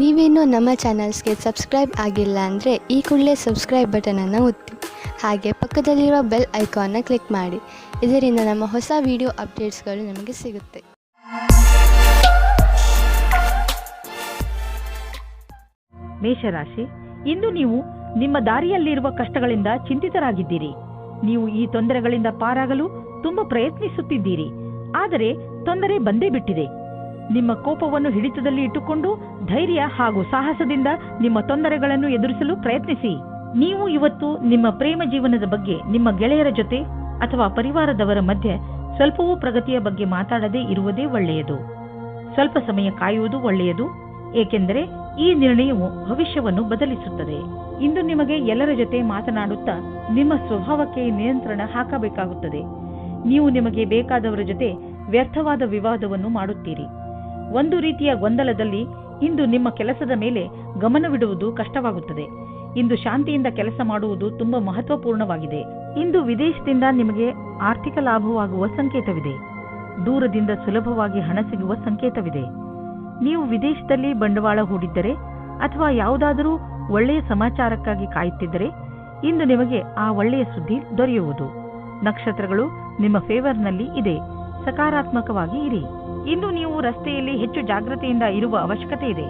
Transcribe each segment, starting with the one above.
ನೀವೇನೂ ನಮ್ಮ ಚಾನಲ್ಸ್ಗೆ ಸಬ್ಸ್ಕ್ರೈಬ್ ಆಗಿಲ್ಲ ಅಂದರೆ ಈ ಕೂಡಲೇ ಸಬ್ಸ್ಕ್ರೈಬ್ ಬಟನನ್ನು ಒತ್ತಿ ಹಾಗೆ ಪಕ್ಕದಲ್ಲಿರುವ ಬೆಲ್ ಐಕಾನ್ನ ಕ್ಲಿಕ್ ಮಾಡಿ. ಇದರಿಂದ ನಮ್ಮ ಹೊಸ ವಿಡಿಯೋ ಅಪ್ಡೇಟ್ಸ್ಗಳು ನಿಮಗೆ ಸಿಗುತ್ತೆ. ಮೇಷರಾಶಿ, ಇಂದು ನೀವು ನಿಮ್ಮ ದಾರಿಯಲ್ಲಿರುವ ಕಷ್ಟಗಳಿಂದ ಚಿಂತಿತರಾಗಿದ್ದೀರಿ. ನೀವು ಈ ತೊಂದರೆಗಳಿಂದ ಪಾರಾಗಲು ತುಂಬಾ ಪ್ರಯತ್ನಿಸುತ್ತಿದ್ದೀರಿ, ಆದರೆ ತೊಂದರೆ ಬಂದೇ ಬಿಟ್ಟಿದೆ. ನಿಮ್ಮ ಕೋಪವನ್ನು ಹಿಡಿತದಲ್ಲಿ ಇಟ್ಟುಕೊಂಡು ಧೈರ್ಯ ಹಾಗೂ ಸಾಹಸದಿಂದ ನಿಮ್ಮ ತೊಂದರೆಗಳನ್ನು ಎದುರಿಸಲು ಪ್ರಯತ್ನಿಸಿ. ನೀವು ಇವತ್ತು ನಿಮ್ಮ ಪ್ರೇಮ ಜೀವನದ ಬಗ್ಗೆ ನಿಮ್ಮ ಗೆಳೆಯರ ಜೊತೆ ಅಥವಾ ಪರಿವಾರದವರ ಮಧ್ಯೆ ಸ್ವಲ್ಪವೂ ಪ್ರಗತಿಯ ಬಗ್ಗೆ ಮಾತಾಡದೇ ಇರುವುದೇ ಒಳ್ಳೆಯದು. ಸ್ವಲ್ಪ ಸಮಯ ಕಾಯುವುದು ಒಳ್ಳೆಯದು, ಏಕೆಂದರೆ ಈ ನಿರ್ಣಯವು ಭವಿಷ್ಯವನ್ನು ಬದಲಿಸುತ್ತದೆ. ಇಂದು ನಿಮಗೆ ಎಲ್ಲರ ಜೊತೆ ಮಾತನಾಡುತ್ತಾ ನಿಮ್ಮ ಸ್ವಭಾವಕ್ಕೆ ನಿಯಂತ್ರಣ ಹಾಕಬೇಕಾಗುತ್ತದೆ. ನೀವು ನಿಮಗೆ ಬೇಕಾದವರ ಜೊತೆ ವ್ಯರ್ಥವಾದ ವಿವಾದವನ್ನು ಮಾಡುತ್ತೀರಿ. ಒಂದು ರೀತಿಯ ಗೊಂದಲದಲ್ಲಿ ಇಂದು ನಿಮ್ಮ ಕೆಲಸದ ಮೇಲೆ ಗಮನವಿಡುವುದು ಕಷ್ಟವಾಗುತ್ತದೆ. ಇಂದು ಶಾಂತಿಯಿಂದ ಕೆಲಸ ಮಾಡುವುದು ತುಂಬಾ ಮಹತ್ವಪೂರ್ಣವಾಗಿದೆ. ಇಂದು ವಿದೇಶದಿಂದ ನಿಮಗೆ ಆರ್ಥಿಕ ಲಾಭವಾಗುವ ಸಂಕೇತವಿದೆ. ದೂರದಿಂದ ಸುಲಭವಾಗಿ ಹಣ ಸಿಗುವ ಸಂಕೇತವಿದೆ. ನೀವು ವಿದೇಶದಲ್ಲಿ ಬಂಡವಾಳ ಹೂಡಿದ್ದರೆ ಅಥವಾ ಯಾವುದಾದರೂ ಒಳ್ಳೆಯ ಸಮಾಚಾರಕ್ಕಾಗಿ ಕಾಯುತ್ತಿದ್ದರೆ ಇಂದು ನಿಮಗೆ ಆ ಒಳ್ಳೆಯ ಸುದ್ದಿ ದೊರೆಯುವುದು. ನಕ್ಷತ್ರಗಳು ನಿಮ್ಮ ಫೇವರ್ನಲ್ಲಿ ಇದೆ. ಸಕಾರಾತ್ಮಕವಾಗಿ ಇರಿ. ಇಂದು ನೀವು ರಸ್ತೆಯಲ್ಲಿ ಹೆಚ್ಚು ಜಾಗೃತೆಯಿಂದ ಇರುವ ಅವಶ್ಯಕತೆ ಇದೆ.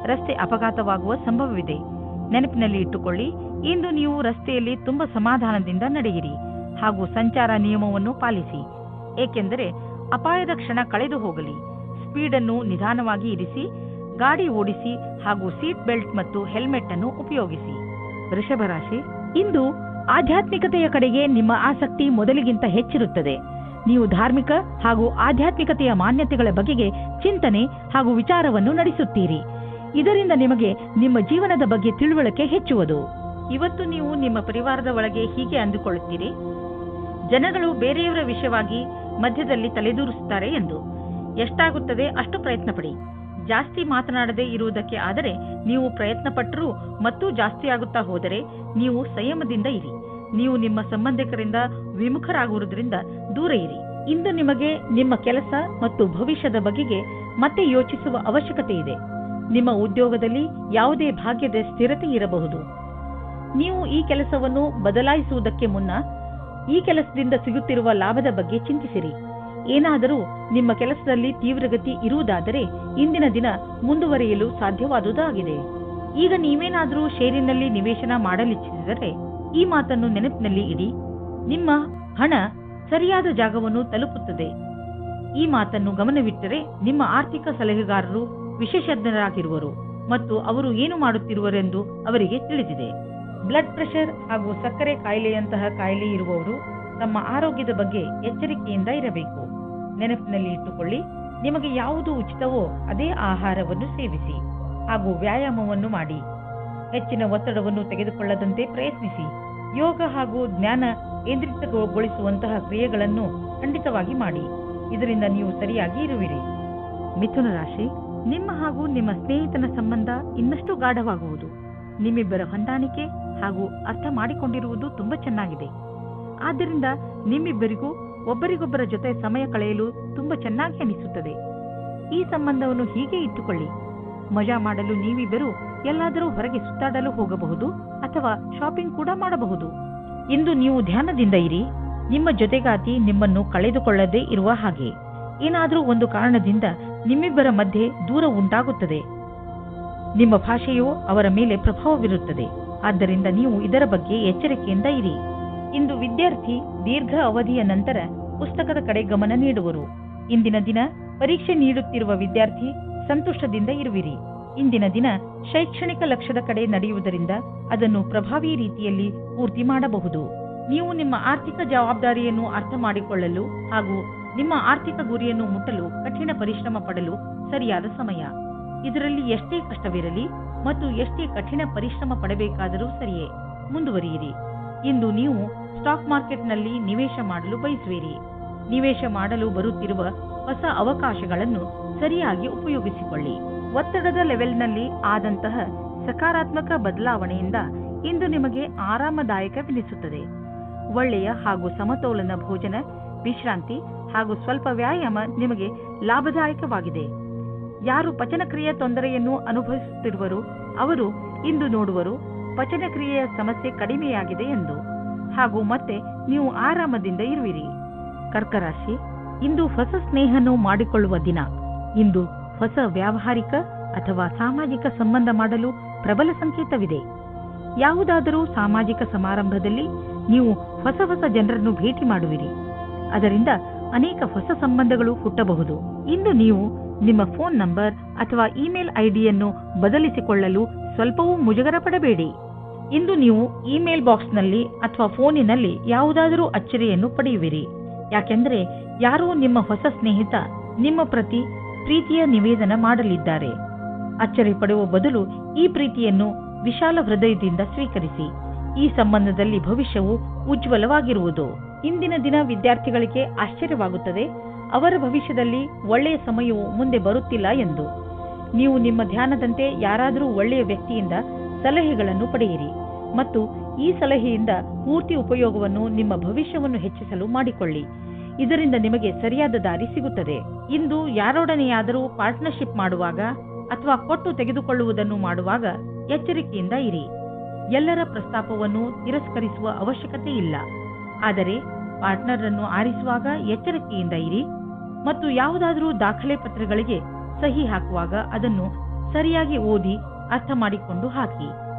ರಸ್ತೆ ಅಪಘಾತವಾಗುವ ಸಂಭವವಿದೆ. ನೆನಪಿನಲ್ಲಿ ಇಟ್ಟುಕೊಳ್ಳಿ, ಇಂದು ನೀವು ರಸ್ತೆಯಲ್ಲಿ ತುಂಬಾ ಸಮಾಧಾನದಿಂದ ನಡೆಯಿರಿ ಹಾಗೂ ಸಂಚಾರ ನಿಯಮವನ್ನು ಪಾಲಿಸಿ, ಏಕೆಂದರೆ ಅಪಾಯದ ಕ್ಷಣ ಕಳೆದು ಹೋಗಲಿ. ಸ್ಪೀಡ್ ಅನ್ನು ನಿಧಾನವಾಗಿ ಇರಿಸಿ, ಗಾಡಿ ಓಡಿಸಿ ಹಾಗೂ ಸೀಟ್ ಬೆಲ್ಟ್ ಮತ್ತು ಹೆಲ್ಮೆಟ್ ಅನ್ನು ಉಪಯೋಗಿಸಿ. ವೃಷಭ ರಾಶಿ, ಇಂದು ಆಧ್ಯಾತ್ಮಿಕತೆಯ ಕಡೆಗೆ ನಿಮ್ಮ ಆಸಕ್ತಿ ಮೊದಲಿಗಿಂತ ಹೆಚ್ಚಿರುತ್ತದೆ. ನೀವು ಧಾರ್ಮಿಕ ಹಾಗೂ ಆಧ್ಯಾತ್ಮಿಕತೆಯ ಮಾನ್ಯತೆಗಳ ಬಗೆಗೆ ಚಿಂತನೆ ಹಾಗೂ ವಿಚಾರವನ್ನು ನಡೆಸುತ್ತೀರಿ. ಇದರಿಂದ ನಿಮಗೆ ನಿಮ್ಮ ಜೀವನದ ಬಗ್ಗೆ ತಿಳುವಳಿಕೆ ಹೆಚ್ಚುವುದು. ಇವತ್ತು ನೀವು ನಿಮ್ಮ ಪರಿವಾರದ ಒಳಗೆ ಹೀಗೆ ಅಂದುಕೊಳ್ಳುತ್ತೀರಿ, ಜನಗಳು ಬೇರೆಯವರ ವಿಷಯವಾಗಿ ಮಧ್ಯದಲ್ಲಿ ತಲೆದೂರಿಸುತ್ತಾರೆ ಎಂದು. ಎಷ್ಟಾಗುತ್ತದೆ ಅಷ್ಟು ಪ್ರಯತ್ನ ಪಡಿ. ಜಾಸ್ತಿ ಮಾತನಾಡದೇ ಇರುವುದಕ್ಕೆ ಆದರೆ ನೀವು ಪ್ರಯತ್ನ ಪಟ್ಟರೂ ಮತ್ತು ಜಾಸ್ತಿ ಆಗುತ್ತಾ ಹೋದರೆ ನೀವು ಸಂಯಮದಿಂದ ಇರಿ. ನೀವು ನಿಮ್ಮ ಸಂಬಂಧಿಕರಿಂದ ವಿಮುಖರಾಗುವುದರಿಂದ ದೂರ ಇರಿ. ಇಂದು ನಿಮಗೆ ನಿಮ್ಮ ಕೆಲಸ ಮತ್ತು ಭವಿಷ್ಯದ ಬಗೆಗೆ ಮತ್ತೆ ಯೋಚಿಸುವ ಅವಶ್ಯಕತೆ ಇದೆ. ನಿಮ್ಮ ಉದ್ಯೋಗದಲ್ಲಿ ಯಾವುದೇ ಭಾಗ್ಯದ ಸ್ಥಿರತೆ ಇರಬಹುದು. ನೀವು ಈ ಕೆಲಸವನ್ನು ಬದಲಾಯಿಸುವುದಕ್ಕೆ ಮುನ್ನ ಈ ಕೆಲಸದಿಂದ ಸಿಗುತ್ತಿರುವ ಲಾಭದ ಬಗ್ಗೆ ಚಿಂತಿಸಿರಿ. ಏನಾದರೂ ನಿಮ್ಮ ಕೆಲಸದಲ್ಲಿ ತೀವ್ರಗತಿ ಇರುವುದಾದರೆ ಇಂದಿನ ದಿನ ಮುಂದುವರಿಯಲು ಸಾಧ್ಯವಾದುದಾಗಿದೆ. ಈಗ ನೀವೇನಾದರೂ ಷೇರಿನಲ್ಲಿ ನಿವೇಶನ ಮಾಡಲಿಚ್ಛಿಸಿದರೆ ಈ ಮಾತನ್ನು ನೆನಪಿನಲ್ಲಿ ಇಡಿ. ನಿಮ್ಮ ಹಣ ಸರಿಯಾದ ಜಾಗವನ್ನು ತಲುಪುತ್ತದೆ. ಈ ಮಾತನ್ನು ಗಮನವಿಟ್ಟರೆ ನಿಮ್ಮ ಆರ್ಥಿಕ ಸಲಹೆಗಾರರು ವಿಶೇಷಜ್ಞರಾಗಿರುವರು ಮತ್ತು ಅವರು ಏನು ಮಾಡುತ್ತಿರುವರೆಂದು ಅವರಿಗೆ ತಿಳಿದಿದೆ. ಬ್ಲಡ್ ಪ್ರೆಷರ್ ಹಾಗೂ ಸಕ್ಕರೆ ಕಾಯಿಲೆಯಂತಹ ಕಾಯಿಲೆ ಇರುವವರು ತಮ್ಮ ಆರೋಗ್ಯದ ಬಗ್ಗೆ ಎಚ್ಚರಿಕೆಯಿಂದ ಇರಬೇಕು. ನೆನಪಿನಲ್ಲಿ ಇಟ್ಟುಕೊಳ್ಳಿ, ನಿಮಗೆ ಯಾವುದು ಉಚಿತವೋ ಅದೇ ಆಹಾರವನ್ನು ಸೇವಿಸಿ ಹಾಗೂ ವ್ಯಾಯಾಮವನ್ನು ಮಾಡಿ. ಹೆಚ್ಚಿನ ಒತ್ತಡವನ್ನು ತೆಗೆದುಕೊಳ್ಳದಂತೆ ಪ್ರಯತ್ನಿಸಿ. ಯೋಗ ಹಾಗೂ ಜ್ಞಾನ ಕೇಂದ್ರಿತಗೊಳಿಸುವಂತಹ ಕ್ರಿಯೆಗಳನ್ನು ಖಂಡಿತವಾಗಿ ಮಾಡಿ. ಇದರಿಂದ ನೀವು ಸರಿಯಾಗಿ ಇರುವಿರಿ. ಮಿಥುನ ರಾಶಿ, ನಿಮ್ಮ ಹಾಗೂ ನಿಮ್ಮ ಸ್ನೇಹಿತನ ಸಂಬಂಧ ಇನ್ನಷ್ಟು ಗಾಢವಾಗುವುದು. ನಿಮ್ಮಿಬ್ಬರ ಹೊಂದಾಣಿಕೆ ಹಾಗೂ ಅರ್ಥ ಮಾಡಿಕೊಂಡಿರುವುದು ತುಂಬಾ ಚೆನ್ನಾಗಿದೆ. ಆದ್ದರಿಂದ ನಿಮ್ಮಿಬ್ಬರಿಗೂ ಒಬ್ಬರಿಗೊಬ್ಬರ ಜೊತೆ ಸಮಯ ಕಳೆಯಲು ತುಂಬಾ ಚೆನ್ನಾಗಿ ಅನಿಸುತ್ತದೆ. ಈ ಸಂಬಂಧವನ್ನು ಹೀಗೆ ಇಟ್ಟುಕೊಳ್ಳಿ. ಮಜಾ ಮಾಡಲು ನೀವಿಬ್ಬರು ಎಲ್ಲಾದರೂ ಹೊರಗೆ ಸುತ್ತಾಡಲು ಹೋಗಬಹುದು ಅಥವಾ ಶಾಪಿಂಗ್ ಕೂಡ ಮಾಡಬಹುದು. ಇಂದು ನೀವು ಧ್ಯಾನದಿಂದ ಇರಿ. ನಿಮ್ಮ ಜೊತೆಗಾತಿ ನಿಮ್ಮನ್ನು ಕಳೆದುಕೊಳ್ಳದೇ ಇರುವ ಹಾಗೆ. ಏನಾದರೂ ಒಂದು ಕಾರಣದಿಂದ ನಿಮ್ಮಿಬ್ಬರ ಮಧ್ಯೆ ದೂರ ಉಂಟಾಗುತ್ತದೆ. ನಿಮ್ಮ ಭಾಷೆಯು ಅವರ ಮೇಲೆ ಪ್ರಭಾವ ಬೀರುತ್ತದೆ. ಆದ್ದರಿಂದ ನೀವು ಇದರ ಬಗ್ಗೆ ಎಚ್ಚರಿಕೆಯಿಂದ ಇರಿ. ಇಂದು ವಿದ್ಯಾರ್ಥಿ ದೀರ್ಘ ಅವಧಿಯ ನಂತರ ಪುಸ್ತಕದ ಕಡೆ ಗಮನ ನೀಡುವರು. ಇಂದಿನ ದಿನ ಪರೀಕ್ಷೆ ನೀಡುತ್ತಿರುವ ವಿದ್ಯಾರ್ಥಿ ಸಂತುಷ್ಟದಿಂದ ಇರುವಿರಿ. ಇಂದಿನ ದಿನ ಶೈಕ್ಷಣಿಕ ಲಕ್ಷ್ಯದ ಕಡೆ ನಡೆಯುವುದರಿಂದ ಅದನ್ನು ಪ್ರಭಾವಿ ರೀತಿಯಲ್ಲಿ ಪೂರ್ತಿ ಮಾಡಬಹುದು. ನೀವು ನಿಮ್ಮ ಆರ್ಥಿಕ ಜವಾಬ್ದಾರಿಯನ್ನು ಅರ್ಥ ಮಾಡಿಕೊಳ್ಳಲು ಹಾಗೂ ನಿಮ್ಮ ಆರ್ಥಿಕ ಗುರಿಯನ್ನು ಮುಟ್ಟಲು ಕಠಿಣ ಪರಿಶ್ರಮ ಪಡಲು ಸರಿಯಾದ ಸಮಯ. ಇದರಲ್ಲಿ ಎಷ್ಟೇ ಕಷ್ಟವಿರಲಿ ಮತ್ತು ಎಷ್ಟೇ ಕಠಿಣ ಪರಿಶ್ರಮ ಪಡಬೇಕಾದರೂ ಸರಿಯೇ, ಮುಂದುವರಿಯಿರಿ. ಇಂದು ನೀವು ಸ್ಟಾಕ್ ಮಾರ್ಕೆಟ್ನಲ್ಲಿ ನಿವೇಶ ಮಾಡಲು ಬಯಸುವಿರಿ. ನಿವೇಶ ಮಾಡಲು ಬರುತ್ತಿರುವ ಹೊಸ ಅವಕಾಶಗಳನ್ನು ಸರಿಯಾಗಿ ಉಪಯೋಗಿಸಿಕೊಳ್ಳಿ. ಒತ್ತಡದ ಲೆವೆಲ್ನಲ್ಲಿ ಆದಂತಹ ಸಕಾರಾತ್ಮಕ ಬದಲಾವಣೆಯಿಂದ ಇಂದು ನಿಮಗೆ ಆರಾಮದಾಯಕವೆನಿಸುತ್ತದೆ. ಒಳ್ಳೆಯ ಹಾಗೂ ಸಮತೋಲನ ಭೋಜನ, ವಿಶ್ರಾಂತಿ ಹಾಗೂ ಸ್ವಲ್ಪ ವ್ಯಾಯಾಮ ನಿಮಗೆ ಲಾಭದಾಯಕವಾಗಿದೆ. ಯಾರು ಪಚನಕ್ರಿಯೆ ತೊಂದರೆಯನ್ನು ಅನುಭವಿಸುತ್ತಿರುವರು ಅವರು ಇಂದು ನೋಡುವರು ಪಚನಕ್ರಿಯೆಯ ಸಮಸ್ಯೆ ಕಡಿಮೆಯಾಗಿದೆ ಎಂದು, ಹಾಗೂ ಮತ್ತೆ ನೀವು ಆರಾಮದಿಂದ ಇರುವಿರಿ. ಕರ್ಕ ರಾಶಿ, ಇಂದು ಹೊಸ ಸ್ನೇಹವನ್ನು ಮಾಡಿಕೊಳ್ಳುವ ದಿನ. ಇಂದು ಹೊಸ ವ್ಯಾವಹಾರಿಕ ಅಥವಾ ಸಾಮಾಜಿಕ ಸಂಬಂಧ ಮಾಡಲು ಪ್ರಬಲ ಸಂಕೇತವಿದೆ. ಯಾವುದಾದರೂ ಸಾಮಾಜಿಕ ಸಮಾರಂಭದಲ್ಲಿ ನೀವು ಹೊಸ ಹೊಸ ಜನರನ್ನು ಭೇಟಿ ಮಾಡುವಿರಿ. ಅದರಿಂದ ಅನೇಕ ಹೊಸ ಸಂಬಂಧಗಳು ಹುಟ್ಟಬಹುದು. ಇಂದು ನೀವು ನಿಮ್ಮ ಫೋನ್ ನಂಬರ್ ಅಥವಾ ಇಮೇಲ್ ಐಡಿಯನ್ನು ಬದಲಿಸಿಕೊಳ್ಳಲು ಸ್ವಲ್ಪವೂ ಮುಜುಗರ ಪಡಬೇಡಿ. ಇಂದು ನೀವು ಇಮೇಲ್ ಬಾಕ್ಸ್ನಲ್ಲಿ ಅಥವಾ ಫೋನಿನಲ್ಲಿ ಯಾವುದಾದರೂ ಅಚ್ಚರಿಯನ್ನು ಪಡೆಯುವಿರಿ. ಯಾಕೆಂದರೆ ಯಾರೋ ನಿಮ್ಮ ಹೊಸ ಸ್ನೇಹಿತ ನಿಮ್ಮ ಪ್ರತಿ ಪ್ರೀತಿಯ ನಿವೇದನ ಮಾಡಲಿದ್ದಾರೆ. ಅಚ್ಚರಿ ಪಡುವ ಬದಲು ಈ ಪ್ರೀತಿಯನ್ನು ವಿಶಾಲ ಹೃದಯದಿಂದ ಸ್ವೀಕರಿಸಿ. ಈ ಸಂಬಂಧದಲ್ಲಿ ಭವಿಷ್ಯವು ಉಜ್ವಲವಾಗಿರುವುದು. ಇಂದಿನ ದಿನ ವಿದ್ಯಾರ್ಥಿಗಳಿಗೆ ಆಶ್ಚರ್ಯವಾಗುತ್ತದೆ ಅವರ ಭವಿಷ್ಯದಲ್ಲಿ ಒಳ್ಳೆಯ ಸಮಯವು ಮುಂದೆ ಬರುತ್ತಿಲ್ಲ ಎಂದು. ನೀವು ನಿಮ್ಮ ಧ್ಯಾನದಂತೆ ಯಾರಾದರೂ ಒಳ್ಳೆಯ ವ್ಯಕ್ತಿಯಿಂದ ಸಲಹೆಗಳನ್ನು ಪಡೆಯಿರಿ ಮತ್ತು ಈ ಸಲಹೆಯಿಂದ ಪೂರ್ತಿ ಉಪಯೋಗವನ್ನು ನಿಮ್ಮ ಭವಿಷ್ಯವನ್ನು ಹೆಚ್ಚಿಸಲು ಮಾಡಿಕೊಳ್ಳಿ. ಇದರಿಂದ ನಿಮಗೆ ಸರಿಯಾದ ದಾರಿ ಸಿಗುತ್ತದೆ. ಇಂದು ಯಾರೊಡನೆಯಾದರೂ ಪಾರ್ಟ್ನರ್ಶಿಪ್ ಮಾಡುವಾಗ ಅಥವಾ ಕೊಟ್ಟು ತೆಗೆದುಕೊಳ್ಳುವುದನ್ನು ಮಾಡುವಾಗ ಎಚ್ಚರಿಕೆಯಿಂದ ಇರಿ. ಎಲ್ಲರ ಪ್ರಸ್ತಾಪವನ್ನು ತಿರಸ್ಕರಿಸುವ ಅವಶ್ಯಕತೆ ಇಲ್ಲ. ಆದರೆ ಪಾರ್ಟ್ನರ್ ಅನ್ನು ಆರಿಸುವಾಗ ಎಚ್ಚರಿಕೆಯಿಂದ ಇರಿ ಮತ್ತು ಯಾವುದಾದರೂ ದಾಖಲೆ ಪತ್ರಗಳಿಗೆ ಸಹಿ ಹಾಕುವಾಗ ಅದನ್ನು ಸರಿಯಾಗಿ ಓದಿ ಅರ್ಥ ಮಾಡಿಕೊಂಡು ಹಾಕಿ.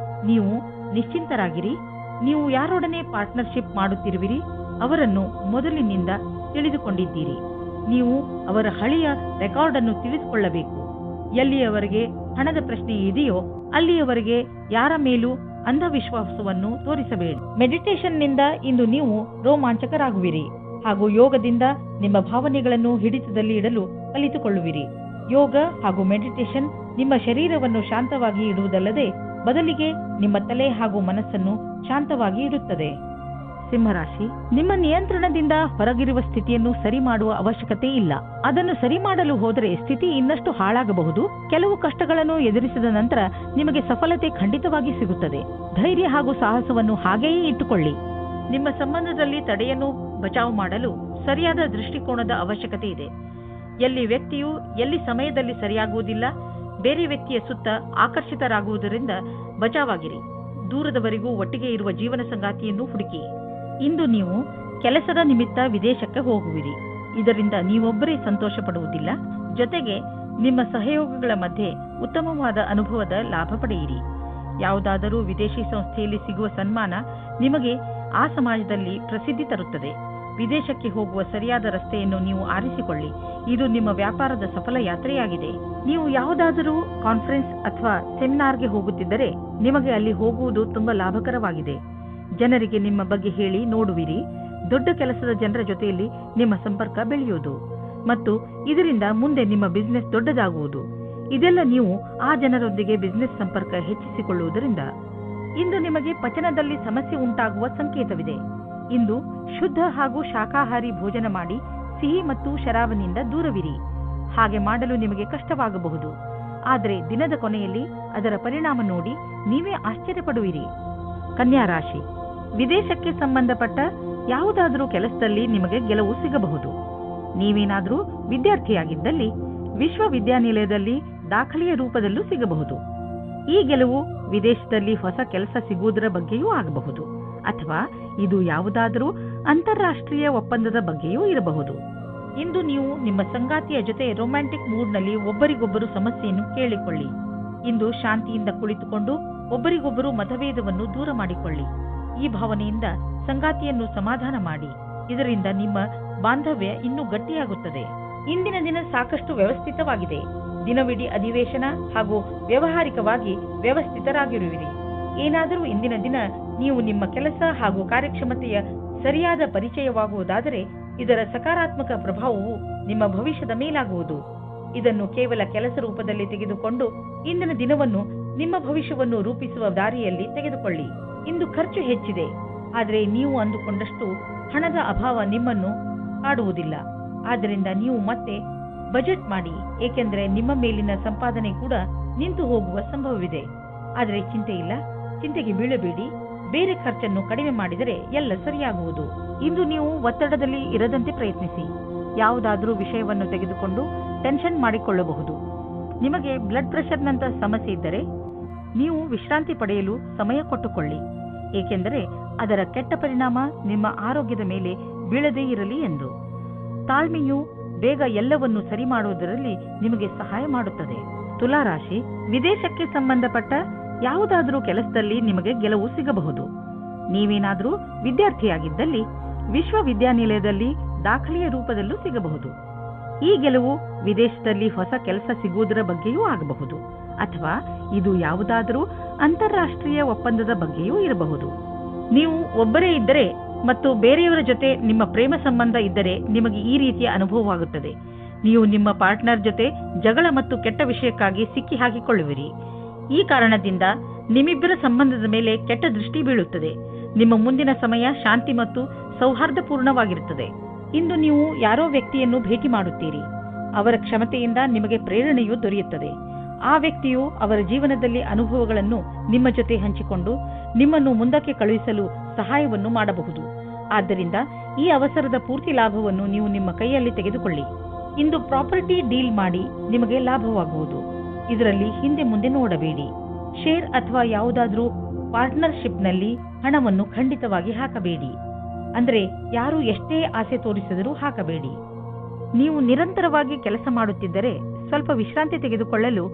ನೀವು ನಿಶ್ಚಿಂತರಾಗಿರಿ. ನೀವು ಯಾರೊಡನೆ ಪಾರ್ಟ್ನರ್ಶಿಪ್ ಮಾಡುತ್ತಿರುವಿರಿ ಅವರನ್ನು ಮೊದಲಿನಿಂದ ತಿಳಿದುಕೊಂಡಿದ್ದೀರಿ. ನೀವು ಅವರ ಹಳೆಯ ರೆಕಾರ್ಡ್ ಅನ್ನು ತಿಳಿದುಕೊಳ್ಳಬೇಕು. ಎಲ್ಲಿಯವರೆಗೆ ಹಣದ ಪ್ರಶ್ನೆ ಇದೆಯೋ ಅಲ್ಲಿಯವರೆಗೆ ಯಾರ ಮೇಲೂ ಅಂಧವಿಶ್ವಾಸವನ್ನು ತೋರಿಸಬೇಡಿ. ಮೆಡಿಟೇಷನ್ನಿಂದ ಇಂದು ನೀವು ರೋಮಾಂಚಕರಾಗುವಿರಿ ಹಾಗೂ ಯೋಗದಿಂದ ನಿಮ್ಮ ಭಾವನೆಗಳನ್ನು ಹಿಡಿತದಲ್ಲಿ ಇಡಲು ಕಲಿತುಕೊಳ್ಳುವಿರಿ. ಯೋಗ ಹಾಗೂ ಮೆಡಿಟೇಷನ್ ನಿಮ್ಮ ಶರೀರವನ್ನು ಶಾಂತವಾಗಿ ಇಡುವುದಲ್ಲದೆ ಬದಲಿಗೆ ನಿಮ್ಮ ತಲೆ ಹಾಗೂ ಮನಸ್ಸನ್ನು ಶಾಂತವಾಗಿ ಇಡುತ್ತದೆ. ಸಿಂಹರಾಶಿ, ನಿಮ್ಮ ನಿಯಂತ್ರಣದಿಂದ ಹೊರಗಿರುವ ಸ್ಥಿತಿಯನ್ನು ಸರಿ ಮಾಡುವ ಅವಶ್ಯಕತೆ ಇಲ್ಲ. ಅದನ್ನು ಸರಿ ಮಾಡಲು ಹೋದರೆ ಸ್ಥಿತಿ ಇನ್ನಷ್ಟು ಹಾಳಾಗಬಹುದು. ಕೆಲವು ಕಷ್ಟಗಳನ್ನು ಎದುರಿಸಿದ ನಂತರ ನಿಮಗೆ ಸಫಲತೆ ಖಂಡಿತವಾಗಿ ಸಿಗುತ್ತದೆ. ಧೈರ್ಯ ಹಾಗೂ ಸಾಹಸವನ್ನು ಹಾಗೆಯೇ ಇಟ್ಟುಕೊಳ್ಳಿ. ನಿಮ್ಮ ಸಂಬಂಧದಲ್ಲಿ ತಡೆಯನ್ನು ಬಚಾವು ಮಾಡಲು ಸರಿಯಾದ ದೃಷ್ಟಿಕೋನದ ಅವಶ್ಯಕತೆ ಇದೆ. ಎಲ್ಲಿ ವ್ಯಕ್ತಿಯು ಎಲ್ಲಿ ಸಮಯದಲ್ಲಿ ಸರಿಯಾಗುವುದಿಲ್ಲ, ಬೇರೆ ವ್ಯಕ್ತಿಯ ಸುತ್ತ ಆಕರ್ಷಿತರಾಗುವುದರಿಂದ ಬಚಾವಾಗಿರಿ. ದೂರದವರೆಗೂ ಒಟ್ಟಿಗೆ ಇರುವ ಜೀವನ ಸಂಗಾತಿಯನ್ನು ಹುಡುಕಿ. ಇಂದು ನೀವು ಕೆಲಸದ ನಿಮಿತ್ತ ವಿದೇಶಕ್ಕೆ ಹೋಗುವಿರಿ. ಇದರಿಂದ ನೀವೊಬ್ಬರೇ ಸಂತೋಷ ಪಡುವುದಿಲ್ಲ, ಜೊತೆಗೆ ನಿಮ್ಮ ಸಹಯೋಗಿಗಳ ಮಧ್ಯೆ ಉತ್ತಮವಾದ ಅನುಭವದ ಲಾಭ ಪಡೆಯಿರಿ. ಯಾವುದಾದರೂ ವಿದೇಶಿ ಸಂಸ್ಥೆಯಲ್ಲಿ ಸಿಗುವ ಸನ್ಮಾನ ನಿಮಗೆ ಆ ಸಮಾಜದಲ್ಲಿ ಪ್ರಸಿದ್ಧಿ ತರುತ್ತದೆ. ವಿದೇಶಕ್ಕೆ ಹೋಗುವ ಸರಿಯಾದ ರಸ್ತೆಯನ್ನು ನೀವು ಆರಿಸಿಕೊಳ್ಳಿ. ಇದು ನಿಮ್ಮ ವ್ಯಾಪಾರದ ಸಫಲ ಯಾತ್ರೆಯಾಗಿದೆ. ನೀವು ಯಾವುದಾದರೂ ಕಾನ್ಫರೆನ್ಸ್ ಅಥವಾ ಸೆಮಿನಾರ್ಗೆ ಹೋಗುತ್ತಿದ್ದರೆ ನಿಮಗೆ ಅಲ್ಲಿ ಹೋಗುವುದು ತುಂಬಾ ಲಾಭಕರವಾಗಿದೆ. ಜನರಿಗೆ ನಿಮ್ಮ ಬಗ್ಗೆ ಹೇಳಿ ನೋಡುವಿರಿ. ದೊಡ್ಡ ಕೆಲಸದ ಜನರ ಜೊತೆಯಲ್ಲಿ ನಿಮ್ಮ ಸಂಪರ್ಕ ಬೆಳೆಯುವುದು ಮತ್ತು ಇದರಿಂದ ಮುಂದೆ ನಿಮ್ಮ ಬಿಸಿನೆಸ್ ದೊಡ್ಡದಾಗುವುದು. ಇದೆಲ್ಲ ನೀವು ಆ ಜನರೊಂದಿಗೆ ಬಿಸಿನೆಸ್ ಸಂಪರ್ಕ ಹೆಚ್ಚಿಸಿಕೊಳ್ಳುವುದರಿಂದ. ಇಂದು ನಿಮಗೆ ಪಚನದಲ್ಲಿ ಸಮಸ್ಯೆ ಉಂಟಾಗುವ ಸಂಕೇತವಿದೆ. ಇಂದು ಶುದ್ಧ ಹಾಗೂ ಶಾಕಾಹಾರಿ ಭೋಜನ ಮಾಡಿ ಸಿಹಿ ಮತ್ತು ಶರಾಬನಿಂದ ದೂರವಿರಿ. ಹಾಗೆ ಮಾಡಲು ನಿಮಗೆ ಕಷ್ಟವಾಗಬಹುದು, ಆದರೆ ದಿನದ ಕೊನೆಯಲ್ಲಿ ಅದರ ಪರಿಣಾಮ ನೋಡಿ ನೀವೇ ಆಶ್ಚರ್ಯಪಡುವಿರಿ. ಕನ್ಯಾ ರಾಶಿ, ವಿದೇಶಕ್ಕೆ ಸಂಬಂಧಪಟ್ಟ ಯಾವುದಾದರೂ ಕೆಲಸದಲ್ಲಿ ನಿಮಗೆ ಗೆಲುವು ಸಿಗಬಹುದು. ನೀವೇನಾದರೂ ವಿದ್ಯಾರ್ಥಿಯಾಗಿದ್ದಲ್ಲಿ ವಿಶ್ವವಿದ್ಯಾನಿಲಯದಲ್ಲಿ ದಾಖಲೆಯ ರೂಪದಲ್ಲೂ ಸಿಗಬಹುದು. ಈ ಗೆಲುವು ವಿದೇಶದಲ್ಲಿ ಹೊಸ ಕೆಲಸ ಸಿಗುವುದರ ಬಗ್ಗೆಯೂ ಆಗಬಹುದು, ಅಥವಾ ಇದು ಯಾವುದಾದರೂ ಅಂತಾರಾಷ್ಟ್ರೀಯ ಒಪ್ಪಂದದ ಬಗ್ಗೆಯೂ ಇರಬಹುದು. ಇಂದು ನೀವು ನಿಮ್ಮ ಸಂಗಾತಿಯ ಜೊತೆ ರೊಮ್ಯಾಂಟಿಕ್ ಮೂಡ್ನಲ್ಲಿ ಒಬ್ಬರಿಗೊಬ್ಬರು ಸಮಸ್ಯೆಯನ್ನು ಕೇಳಿಕೊಳ್ಳಿ. ಇಂದು ಶಾಂತಿಯಿಂದ ಕುಳಿತುಕೊಂಡು ಒಬ್ಬರಿಗೊಬ್ಬರು ಮತಭೇದವನ್ನು ದೂರ ಮಾಡಿಕೊಳ್ಳಿ. ಈ ಭಾವನೆಯಿಂದ ಸಂಗಾತಿಯನ್ನು ಸಮಾಧಾನ ಮಾಡಿ. ಇದರಿಂದ ನಿಮ್ಮ ಬಾಂಧವ್ಯ ಇನ್ನೂ ಗಟ್ಟಿಯಾಗುತ್ತದೆ. ಇಂದಿನ ದಿನ ಸಾಕಷ್ಟು ವ್ಯವಸ್ಥಿತವಾಗಿದೆ. ದಿನವಿಡೀ ಅಧಿವೇಶನ ಹಾಗೂ ವ್ಯಾವಹಾರಿಕವಾಗಿ ವ್ಯವಸ್ಥಿತರಾಗಿರುವಿರಿ. ಏನಾದರೂ ಇಂದಿನ ದಿನ ನೀವು ನಿಮ್ಮ ಕೆಲಸ ಹಾಗೂ ಕಾರ್ಯಕ್ಷಮತೆಯ ಸರಿಯಾದ ಪರಿಚಯವಾಗುವುದಾದರೆ ಇದರ ಸಕಾರಾತ್ಮಕ ಪ್ರಭಾವವು ನಿಮ್ಮ ಭವಿಷ್ಯದ ಮೇಲಾಗುವುದು. ಇದನ್ನು ಕೇವಲ ಕೆಲಸ ರೂಪದಲ್ಲಿ ತೆಗೆದುಕೊಂಡು ಇಂದಿನ ದಿನವನ್ನು ನಿಮ್ಮ ಭವಿಷ್ಯವನ್ನು ರೂಪಿಸುವ ದಾರಿಯಲ್ಲಿ ತೆಗೆದುಕೊಳ್ಳಿ. ಇಂದು ಖರ್ಚು ಹೆಚ್ಚಿದೆ, ಆದರೆ ನೀವು ಅಂದುಕೊಂಡಷ್ಟು ಹಣದ ಅಭಾವ ನಿಮ್ಮನ್ನು ಕಾಡುವುದಿಲ್ಲ. ಆದ್ದರಿಂದ ನೀವು ಮತ್ತೆ ಬಜೆಟ್ ಮಾಡಿ, ಏಕೆಂದರೆ ನಿಮ್ಮ ಮೇಲಿನ ಸಂಪಾದನೆ ಕೂಡ ನಿಂತು ಹೋಗುವ ಸಂಭವವಿದೆ. ಆದರೆ ಚಿಂತೆ ಇಲ್ಲ, ಚಿಂತೆಗೆ ಬೀಳಬೇಡಿ. ಬೇರೆ ಖರ್ಚನ್ನು ಕಡಿಮೆ ಮಾಡಿದರೆ ಎಲ್ಲ ಸರಿಯಾಗುವುದು. ಇಂದು ನೀವು ಒತ್ತಡದಲ್ಲಿ ಇರದಂತೆ ಪ್ರಯತ್ನಿಸಿ. ಯಾವುದಾದರೂ ವಿಷಯವನ್ನು ತೆಗೆದುಕೊಂಡು ಟೆನ್ಷನ್ ಮಾಡಿಕೊಳ್ಳಬಹುದು. ನಿಮಗೆ ಬ್ಲಡ್ ಪ್ರೆಷರ್ನಂತ ಸಮಸ್ಯೆ ಇದ್ದರೆ ನೀವು ವಿಶ್ರಾಂತಿ ಪಡೆಯಲು ಸಮಯ ಕೊಟ್ಟುಕೊಳ್ಳಿ, ಏಕೆಂದರೆ ಅದರ ಕೆಟ್ಟ ಪರಿಣಾಮ ನಿಮ್ಮ ಆರೋಗ್ಯದ ಮೇಲೆ ಬೀಳದೇ ಇರಲಿ ಎಂದು. ತಾಳ್ಮೆಯು ಬೇಗ ಎಲ್ಲವನ್ನು ಸರಿ ಮಾಡುವುದರಲ್ಲಿ ನಿಮಗೆ ಸಹಾಯ ಮಾಡುತ್ತದೆ. ತುಲಾರಾಶಿ, ವಿದೇಶಕ್ಕೆ ಸಂಬಂಧಪಟ್ಟ ಯಾವುದಾದರೂ ಕೆಲಸದಲ್ಲಿ ನಿಮಗೆ ಗೆಲುವು ಸಿಗಬಹುದು. ನೀವೇನಾದರೂ ವಿದ್ಯಾರ್ಥಿಯಾಗಿದ್ದಲ್ಲಿ ವಿಶ್ವವಿದ್ಯಾನಿಲಯದಲ್ಲಿ ದಾಖಲೆಯ ರೂಪದಲ್ಲೂ ಸಿಗಬಹುದು. ಈ ಗೆಲುವು ವಿದೇಶದಲ್ಲಿ ಹೊಸ ಕೆಲಸ ಸಿಗುವುದರ ಬಗ್ಗೆಯೂ ಆಗಬಹುದು, ಅಥವಾ ಇದು ಯಾವುದಾದರೂ ಅಂತಾರಾಷ್ಟ್ರೀಯ ಒಪ್ಪಂದದ ಬಗ್ಗೆಯೂ ಇರಬಹುದು. ನೀವು ಒಬ್ಬರೇ ಇದ್ದರೆ ಮತ್ತು ಬೇರೆಯವರ ಜೊತೆ ನಿಮ್ಮ ಪ್ರೇಮ ಸಂಬಂಧ ಇದ್ದರೆ ನಿಮಗೆ ಈ ರೀತಿಯ ಅನುಭವವಾಗುತ್ತದೆ. ನೀವು ನಿಮ್ಮ ಪಾರ್ಟ್ನರ್ ಜೊತೆ ಜಗಳ ಮತ್ತು ಕೆಟ್ಟ ವಿಷಯಕ್ಕಾಗಿ ಸಿಕ್ಕಿ ಹಾಕಿಕೊಳ್ಳುವಿರಿ. ಈ ಕಾರಣದಿಂದ ನಿಮ್ಮಿಬ್ಬರ ಸಂಬಂಧದ ಮೇಲೆ ಕೆಟ್ಟ ದೃಷ್ಟಿ ಬೀಳುತ್ತದೆ. ನಿಮ್ಮ ಮುಂದಿನ ಸಮಯ ಶಾಂತಿ ಮತ್ತು ಸೌಹಾರ್ದಪೂರ್ಣವಾಗಿರುತ್ತದೆ. ಇಂದು ನೀವು ಯಾರೋ ವ್ಯಕ್ತಿಯನ್ನು ಭೇಟಿ ಮಾಡುತ್ತೀರಿ. ಅವರ ಕ್ಷಮತೆಯಿಂದ ನಿಮಗೆ ಪ್ರೇರಣೆಯು ದೊರೆಯುತ್ತದೆ. ಆ ವ್ಯಕ್ತಿಯು ಅವರ ಜೀವನದಲ್ಲಿ ಅನುಭವಗಳನ್ನು ನಿಮ್ಮ ಜೊತೆ ಹಂಚಿಕೊಂಡು ನಿಮ್ಮನ್ನು ಮುಂದಕ್ಕೆ ಕಳುಹಿಸಲು ಸಹಾಯವನ್ನು ಮಾಡಬಹುದು. ಆದ್ದರಿಂದ ಈ ಅವಸರದ ಪೂರ್ತಿ ಲಾಭವನ್ನು ನೀವು ನಿಮ್ಮ ಕೈಯಲ್ಲಿ ತೆಗೆದುಕೊಳ್ಳಿ. ಇಂದು ಪ್ರಾಪರ್ಟಿ ಡೀಲ್ ಮಾಡಿ ನಿಮಗೆ ಲಾಭವಾಗುವುದು. ಇದರಲ್ಲಿ ಹಿಂದೆ ಮುಂದೆ ನೋಡಬೇಡಿ. ಶೇರ್ ಅಥವಾ ಯಾವುದಾದ್ರೂ ಪಾರ್ಟ್ನರ್ಶಿಪ್ನಲ್ಲಿ ಹಣವನ್ನು ಖಂಡಿತವಾಗಿ ಹಾಕಬೇಡಿ. ಅಂದರೆ ಯಾರು ಎಷ್ಟೇ ಆಸೆ ತೋರಿಸಿದರೂ ಹಾಕಬೇಡಿ. ನೀವು ನಿರಂತರವಾಗಿ ಕೆಲಸ ಮಾಡುತ್ತಿದ್ದರೆ ಸ್ವಲ್ಪ ವಿಶ್ರಾಂತಿ ತೆಗೆದುಕೊಳ್ಳಲು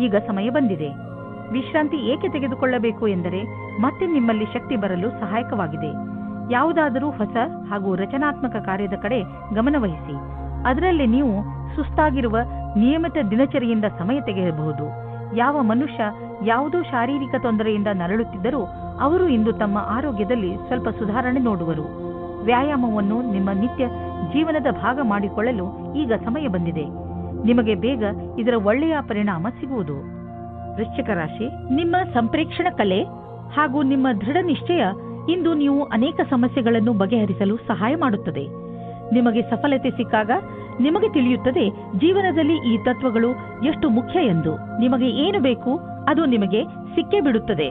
ಈಗ ಸಮಯ ಬಂದಿದೆ. ವಿಶ್ರಾಂತಿ ಏಕೆ ತೆಗೆದುಕೊಳ್ಳಬೇಕು ಎಂದರೆ ಮತ್ತೆ ನಿಮ್ಮಲ್ಲಿ ಶಕ್ತಿ ಬರಲು ಸಹಾಯಕವಾಗಿದೆ. ಯಾವುದಾದರೂ ಹೊಸ ಹಾಗೂ ರಚನಾತ್ಮಕ ಕಾರ್ಯದ ಕಡೆ ಗಮನವಹಿಸಿ. ಅದರಲ್ಲಿ ನೀವು ಸುಸ್ತಾಗಿರುವ ನಿಯಮಿತ ದಿನಚರಿಯಿಂದ ಸಮಯ ತೆಗೆಯಬಹುದು. ಯಾವ ಮನುಷ್ಯ ಯಾವುದೋ ಶಾರೀರಿಕ ತೊಂದರೆಯಿಂದ ನರಳುತ್ತಿದ್ದರೂ ಅವರು ಇಂದು ತಮ್ಮ ಆರೋಗ್ಯದಲ್ಲಿ ಸ್ವಲ್ಪ ಸುಧಾರಣೆ ನೋಡುವರು. ವ್ಯಾಯಾಮವನ್ನು ನಿಮ್ಮ ನಿತ್ಯ ಜೀವನದ ಭಾಗ ಮಾಡಿಕೊಳ್ಳಲು ಈಗ ಸಮಯ ಬಂದಿದೆ. ನಿಮಗೆ ಬೇಗ ಇದರ ಒಳ್ಳೆಯ ಪರಿಣಾಮ ಸಿಗುವುದು. ವೃಶ್ಚಿಕ ರಾಶಿ, ನಿಮ್ಮ ಸಂಪ್ರೇಕ್ಷಣ ಕಲೆ ಹಾಗೂ ನಿಮ್ಮ ದೃಢ ನಿಶ್ಚಯ ಇಂದು ನೀವು ಅನೇಕ ಸಮಸ್ಯೆಗಳನ್ನು ಬಗೆಹರಿಸಲು ಸಹಾಯ ಮಾಡುತ್ತದೆ. ನಿಮಗೆ ಸಫಲತೆ ಸಿಕ್ಕಾಗ ನಿಮಗೆ ತಿಳಿಯುತ್ತದೆ ಜೀವನದಲ್ಲಿ ಈ ತತ್ವಗಳು ಎಷ್ಟು ಮುಖ್ಯ ಎಂದು. ನಿಮಗೆ ಏನು ಬೇಕು ಅದು ನಿಮಗೆ ಸಿಕ್ಕೇ ಬಿಡುತ್ತದೆ.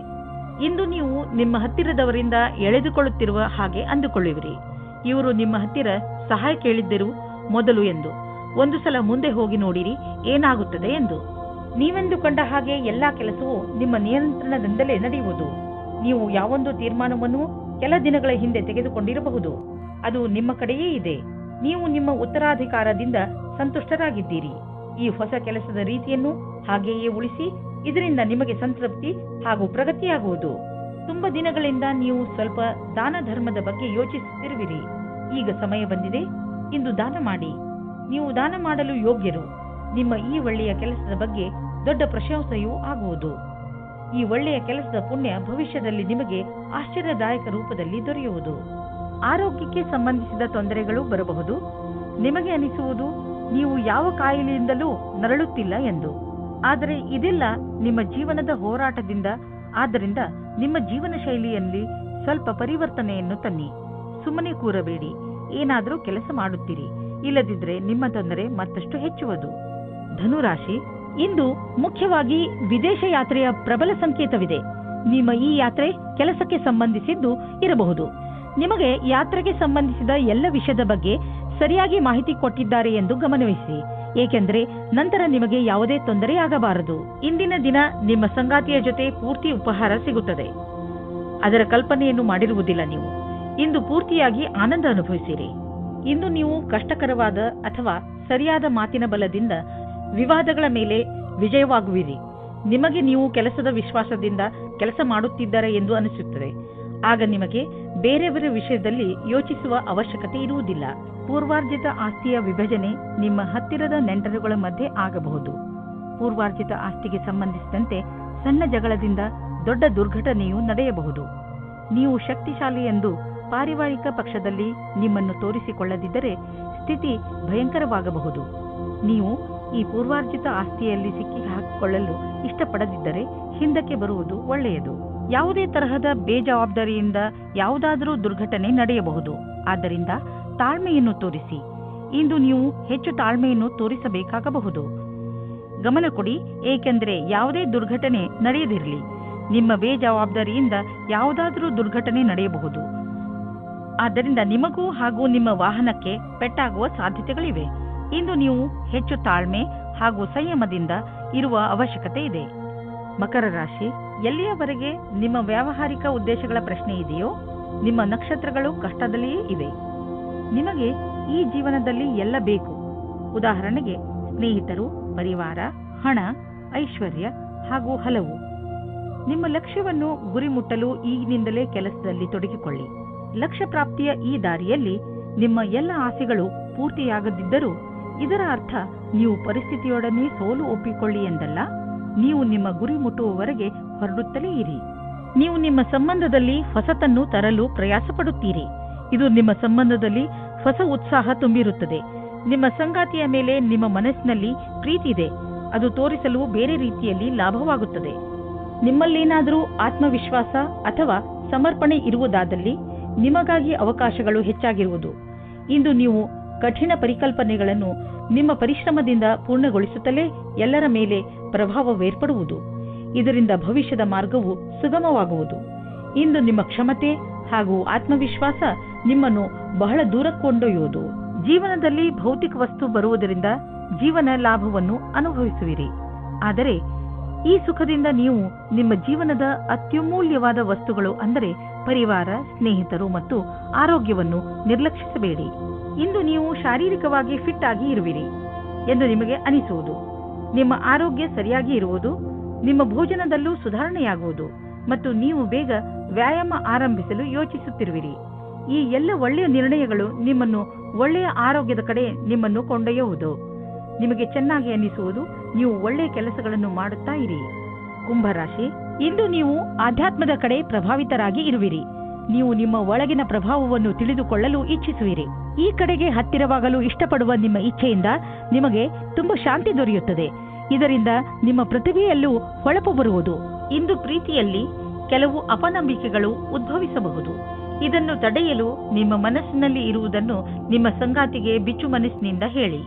ಇಂದು ನೀವು ನಿಮ್ಮ ಹತ್ತಿರದವರಿಂದ ಎಳೆದುಕೊಳ್ಳುತ್ತಿರುವ ಹಾಗೆ ಅಂದುಕೊಳ್ಳುವಿರಿ. ಇವರು ನಿಮ್ಮ ಹತ್ತಿರ ಸಹಾಯ ಕೇಳಿದ್ದರು ಮೊದಲು ಎಂದು. ಒಂದು ಸಲ ಮುಂದೆ ಹೋಗಿ ನೋಡಿರಿ ಏನಾಗುತ್ತದೆ ಎಂದು. ನೀವೆಂದುಕೊಂಡ ಹಾಗೆ ಎಲ್ಲಾ ಕೆಲಸವೂ ನಿಮ್ಮ ನಿಯಂತ್ರಣದಿಂದಲೇ ನಡೆಯುವುದು. ನೀವು ಯಾವೊಂದು ತೀರ್ಮಾನವನ್ನು ಕೆಲ ದಿನಗಳ ಹಿಂದೆ ತೆಗೆದುಕೊಂಡಿರಬಹುದು, ಅದು ನಿಮ್ಮ ಕಡೆಯೇ ಇದೆ. ನೀವು ನಿಮ್ಮ ಉತ್ತರಾಧಿಕಾರದಿಂದ ಸಂತುಷ್ಟರಾಗಿದ್ದೀರಿ. ಈ ಹೊಸ ಕೆಲಸದ ರೀತಿಯನ್ನು ಹಾಗೆಯೇ ಉಳಿಸಿ. ಇದರಿಂದ ನಿಮಗೆ ಸಂತೃಪ್ತಿ ಹಾಗೂ ಪ್ರಗತಿಯಾಗುವುದು. ತುಂಬ ದಿನಗಳಿಂದ ನೀವು ಸ್ವಲ್ಪ ದಾನ ಧರ್ಮದ ಬಗ್ಗೆ ಯೋಚಿಸುತ್ತಿರುವಿರಿ. ಈಗ ಸಮಯ ಬಂದಿದೆ. ಇಂದು ದಾನ ಮಾಡಿ. ನೀವು ದಾನ ಮಾಡಲು ಯೋಗ್ಯರು. ನಿಮ್ಮ ಈ ಒಳ್ಳೆಯ ಕೆಲಸದ ಬಗ್ಗೆ ದೊಡ್ಡ ಪ್ರಶಂಸೆಯೂ ಆಗುವುದು. ಈ ಒಳ್ಳೆಯ ಕೆಲಸದ ಪುಣ್ಯ ಭವಿಷ್ಯದಲ್ಲಿ ನಿಮಗೆ ಆಶ್ಚರ್ಯದಾಯಕ ರೂಪದಲ್ಲಿ ದೊರೆಯುವುದು. ಆರೋಗ್ಯಕ್ಕೆ ಸಂಬಂಧಿಸಿದ ತೊಂದರೆಗಳು ಬರಬಹುದು. ನಿಮಗೆ ಅನಿಸುವುದು ನೀವು ಯಾವ ಕಾಯಿಲೆಯಿಂದಲೂ ನರಳುತ್ತಿಲ್ಲ ಎಂದು. ಆದರೆ ಇದೆಲ್ಲ ನಿಮ್ಮ ಜೀವನದ ಹೋರಾಟದಿಂದ. ಆದ್ದರಿಂದ ನಿಮ್ಮ ಜೀವನ ಶೈಲಿಯಲ್ಲಿ ಸ್ವಲ್ಪ ಪರಿವರ್ತನೆಯನ್ನು ತನ್ನಿ. ಸುಮ್ಮನೆ ಕೂರಬೇಡಿ. ಏನಾದರೂ ಕೆಲಸ ಮಾಡುತ್ತೀರಿ. ಇಲ್ಲದಿದ್ದರೆ ನಿಮ್ಮ ತೊಂದರೆ ಮತ್ತಷ್ಟು ಹೆಚ್ಚುವುದು. ಧನುರಾಶಿ, ಇಂದು ಮುಖ್ಯವಾಗಿ ವಿದೇಶ ಯಾತ್ರೆಯ ಪ್ರಬಲ ಸಂಕೇತವಿದೆ. ನಿಮ್ಮ ಈ ಯಾತ್ರೆ ಕೆಲಸಕ್ಕೆ ಸಂಬಂಧಿಸಿದ್ದು ಇರಬಹುದು. ನಿಮಗೆ ಯಾತ್ರೆಗೆ ಸಂಬಂಧಿಸಿದ ಎಲ್ಲ ವಿಷಯದ ಬಗ್ಗೆ ಸರಿಯಾಗಿ ಮಾಹಿತಿ ಕೊಟ್ಟಿದ್ದಾರೆ ಎಂದು ಗಮನವಹಿಸಿ, ಏಕೆಂದರೆ ನಂತರ ನಿಮಗೆ ಯಾವುದೇ ತೊಂದರೆಯಾಗಬಾರದು. ಇಂದಿನ ದಿನ ನಿಮ್ಮ ಸಂಗಾತಿಯ ಜೊತೆ ಪೂರ್ತಿ ಉಪಹಾರ ಸಿಗುತ್ತದೆ. ಅದರ ಕಲ್ಪನೆಯನ್ನು ಮಾಡಿರುವುದಿಲ್ಲ ನೀವು. ಇಂದು ಪೂರ್ತಿಯಾಗಿ ಆನಂದ ಅನುಭವಿಸಿರಿ. ಇಂದು ನೀವು ಕಷ್ಟಕರವಾದ ಅಥವಾ ಸರಿಯಾದ ಮಾತಿನ ಬಲದಿಂದ ವಿವಾದಗಳ ಮೇಲೆ ವಿಜಯವಾಗುವಿರಿ. ನಿಮಗೆ ನೀವು ಕೆಲಸದ ವಿಶ್ವಾಸದಿಂದ ಕೆಲಸ ಮಾಡುತ್ತಿದ್ದಾರೆ ಎಂದು ಅನಿಸುತ್ತದೆ. ಆಗ ನಿಮಗೆ ಬೇರೆಯವರ ವಿಷಯದಲ್ಲಿ ಯೋಚಿಸುವ ಅವಶ್ಯಕತೆ ಇರುವುದಿಲ್ಲ. ಪೂರ್ವಾರ್ಜಿತ ಆಸ್ತಿಯ ವಿಭಜನೆ ನಿಮ್ಮ ಹತ್ತಿರದ ನೆಂಟರುಗಳ ಮಧ್ಯೆ ಆಗಬಹುದು. ಪೂರ್ವಾರ್ಜಿತ ಆಸ್ತಿಗೆ ಸಂಬಂಧಿಸಿದಂತೆ ಸಣ್ಣ ಜಗಳದಿಂದ ದೊಡ್ಡ ದುರ್ಘಟನೆಯೂ ನಡೆಯಬಹುದು. ನೀವು ಶಕ್ತಿಶಾಲಿ ಎಂದು ಪಾರಿವಾರಿಕ ಪಕ್ಷದಲ್ಲಿ ನಿಮ್ಮನ್ನು ತೋರಿಸಿಕೊಳ್ಳದಿದ್ದರೆ ಸ್ಥಿತಿ ಭಯಂಕರವಾಗಬಹುದು. ನೀವು ಈ ಪೂರ್ವಾರ್ಜಿತ ಆಸ್ತಿಯಲ್ಲಿ ಸಿಕ್ಕಿ ಹಾಕಿಕೊಳ್ಳಲು ಇಷ್ಟಪಡದಿದ್ದರೆ ಹಿಂದಕ್ಕೆ ಬರುವುದು ಒಳ್ಳೆಯದು. ಯಾವುದೇ ತರಹದ ಬೇಜವಾಬ್ದಾರಿಯಿಂದ ಯಾವುದಾದರೂ ದುರ್ಘಟನೆ ನಡೆಯಬಹುದು. ಆದ್ದರಿಂದ ತಾಳ್ಮೆಯನ್ನು ತೋರಿಸಿ. ಇಂದು ನೀವು ಹೆಚ್ಚು ತಾಳ್ಮೆಯನ್ನು ತೋರಿಸಬೇಕಾಗಬಹುದು. ಗಮನ ಕೊಡಿ, ಏಕೆಂದರೆ ಯಾವುದೇ ದುರ್ಘಟನೆ ನಡೆಯದಿರಲಿ. ನಿಮ್ಮ ಬೇಜವಾಬ್ದಾರಿಯಿಂದ ಯಾವುದಾದರೂ ದುರ್ಘಟನೆ ನಡೆಯಬಹುದು. ಆದ್ದರಿಂದ ನಿಮಗೂ ಹಾಗೂ ನಿಮ್ಮ ವಾಹನಕ್ಕೆ ಪೆಟ್ಟಾಗುವ ಸಾಧ್ಯತೆಗಳಿವೆ. ಇಂದು ನೀವು ಹೆಚ್ಚು ತಾಳ್ಮೆ ಹಾಗೂ ಸಂಯಮದಿಂದ ಇರುವ ಅವಶ್ಯಕತೆ ಇದೆ. ಮಕರ ರಾಶಿ, ಎಲ್ಲಿಯವರೆಗೆ ನಿಮ್ಮ ವ್ಯಾವಹಾರಿಕ ಉದ್ದೇಶಗಳ ಪ್ರಶ್ನೆ ಇದೆಯೋ ನಿಮ್ಮ ನಕ್ಷತ್ರಗಳು ಕಷ್ಟದಲ್ಲಿಯೇ ಇವೆ. ನಿಮಗೆ ಈ ಜೀವನದಲ್ಲಿ ಎಲ್ಲ ಬೇಕು. ಉದಾಹರಣೆಗೆ ಸ್ನೇಹಿತರು, ಪರಿವಾರ, ಹಣ, ಐಶ್ವರ್ಯ ಹಾಗೂ ಹಲವು. ನಿಮ್ಮ ಲಕ್ಷ್ಯವನ್ನು ಗುರಿ ಮುಟ್ಟಲು ಈಗಿನಿಂದಲೇ ಕೆಲಸದಲ್ಲಿ ತೊಡಗಿಕೊಳ್ಳಿ. ಲಕ್ಷ್ಯ ಪ್ರಾಪ್ತಿಯ ಈ ದಾರಿಯಲ್ಲಿ ನಿಮ್ಮ ಎಲ್ಲ ಆಸೆಗಳು ಪೂರ್ತಿಯಾಗದಿದ್ದರೂ ಇದರ ಅರ್ಥ ನೀವು ಪರಿಸ್ಥಿತಿಯೊಡನೆ ಸೋಲು ಒಪ್ಪಿಕೊಳ್ಳಿ ಎಂದಲ್ಲ. ನೀವು ನಿಮ್ಮ ಗುರಿ ಮುಟ್ಟುವವರೆಗೆ ಹೊರಡುತ್ತಲೇ ಇರಿ. ನೀವು ನಿಮ್ಮ ಸಂಬಂಧದಲ್ಲಿ ಹೊಸತನ್ನು ತರಲು ಪ್ರಯಾಸ ಪಡುತ್ತೀರಿ. ಇದು ನಿಮ್ಮ ಸಂಬಂಧದಲ್ಲಿ ಹೊಸ ಉತ್ಸಾಹ ತುಂಬಿರುತ್ತದೆ. ನಿಮ್ಮ ಸಂಗಾತಿಯ ಮೇಲೆ ನಿಮ್ಮ ಮನಸ್ಸಿನಲ್ಲಿ ಪ್ರೀತಿ ಇದೆ. ಅದು ತೋರಿಸಲು ಬೇರೆ ರೀತಿಯಲ್ಲಿ ಲಾಭವಾಗುತ್ತದೆ. ನಿಮ್ಮಲ್ಲೇನಾದರೂ ಆತ್ಮವಿಶ್ವಾಸ ಅಥವಾ ಸಮರ್ಪಣೆ ಇರುವುದಾದಲ್ಲಿ ನಿಮಗಾಗಿ ಅವಕಾಶಗಳು ಹೆಚ್ಚಾಗಿರುವುದು. ಇಂದು ನೀವು ಕಠಿಣ ಪರಿಕಲ್ಪನೆಗಳನ್ನು ನಿಮ್ಮ ಪರಿಶ್ರಮದಿಂದ ಪೂರ್ಣಗೊಳಿಸುತ್ತಲೇ ಎಲ್ಲರ ಮೇಲೆ ಪ್ರಭಾವವೇರ್ಪಡುವುದು. ಇದರಿಂದ ಭವಿಷ್ಯದ ಮಾರ್ಗವು ಸುಗಮವಾಗುವುದು. ಇಂದು ನಿಮ್ಮ ಕ್ಷಮತೆ ಹಾಗೂ ಆತ್ಮವಿಶ್ವಾಸ ನಿಮ್ಮನ್ನು ಬಹಳ ದೂರ ಕೊಂಡೊಯ್ಯುವುದು. ಜೀವನದಲ್ಲಿ ಭೌತಿಕ ವಸ್ತು ಬರುವುದರಿಂದ ಜೀವನ ಲಾಭವನ್ನು ಅನುಭವಿಸುವಿರಿ. ಆದರೆ ಈ ಸುಖದಿಂದ ನೀವು ನಿಮ್ಮ ಜೀವನದ ಅತ್ಯಮೂಲ್ಯವಾದ ವಸ್ತುಗಳು ಅಂದರೆ ಪರಿವಾರ, ಸ್ನೇಹಿತರು ಮತ್ತು ಆರೋಗ್ಯವನ್ನು ನಿರ್ಲಕ್ಷಿಸಬೇಡಿ. ಇಂದು ನೀವು ಶಾರೀರಿಕವಾಗಿ ಫಿಟ್ ಆಗಿ ಇರುವಿರಿ ಎಂದು ನಿಮಗೆ ಅನಿಸುವುದು. ನಿಮ್ಮ ಆರೋಗ್ಯ ಸರಿಯಾಗಿ ಇರುವುದು, ನಿಮ್ಮ ಭೋಜನದಲ್ಲೂ ಸುಧಾರಣೆಯಾಗುವುದು ಮತ್ತು ನೀವು ಬೇಗ ವ್ಯಾಯಾಮ ಆರಂಭಿಸಲು ಯೋಚಿಸುತ್ತಿರುವಿರಿ. ಈ ಎಲ್ಲ ಒಳ್ಳೆಯ ನಿರ್ಣಯಗಳು ನಿಮ್ಮನ್ನು ಒಳ್ಳೆಯ ಆರೋಗ್ಯದ ಕಡೆ ನಿಮ್ಮನ್ನು ಕೊಂಡೊಯ್ಯುವುದು. ನಿಮಗೆ ಚೆನ್ನಾಗಿ ಅನಿಸುವುದು. ನೀವು ಒಳ್ಳೆಯ ಕೆಲಸಗಳನ್ನು ಮಾಡುತ್ತಾ ಇರಿ. ಕುಂಭರಾಶಿ, ಇಂದು ನೀವು ಆಧ್ಯಾತ್ಮದ ಕಡೆ ಪ್ರಭಾವಿತರಾಗಿ ಇರುವಿರಿ. ನೀವು ನಿಮ್ಮ ಒಳಗಿನ ಪ್ರಭಾವವನ್ನು ತಿಳಿದುಕೊಳ್ಳಲು ಇಚ್ಛಿಸುವಿರಿ. ಈ ಕಡೆಗೆ ಹತ್ತಿರವಾಗಲು ಇಷ್ಟಪಡುವ ನಿಮ್ಮ ಇಚ್ಛೆಯಿಂದ ನಿಮಗೆ ತುಂಬಾ ಶಾಂತಿ ದೊರೆಯುತ್ತದೆ. ಇದರಿಂದ ನಿಮ್ಮ ಪ್ರತಿಭೆಯಲ್ಲೂ ಹೊಳಪು ಬರುವುದು. ಇಂದು ಪ್ರೀತಿಯಲ್ಲಿ ಕೆಲವು ಅಪನಂಬಿಕೆಗಳು ಉದ್ಭವಿಸಬಹುದು. ಇದನ್ನು ತಡೆಯಲು ನಿಮ್ಮ ಮನಸ್ಸಿನಲ್ಲಿ ಇರುವುದನ್ನು ನಿಮ್ಮ ಸಂಗಾತಿಗೆ ಬಿಚ್ಚು ಮನಸ್ಸಿನಿಂದ ಹೇಳಿ.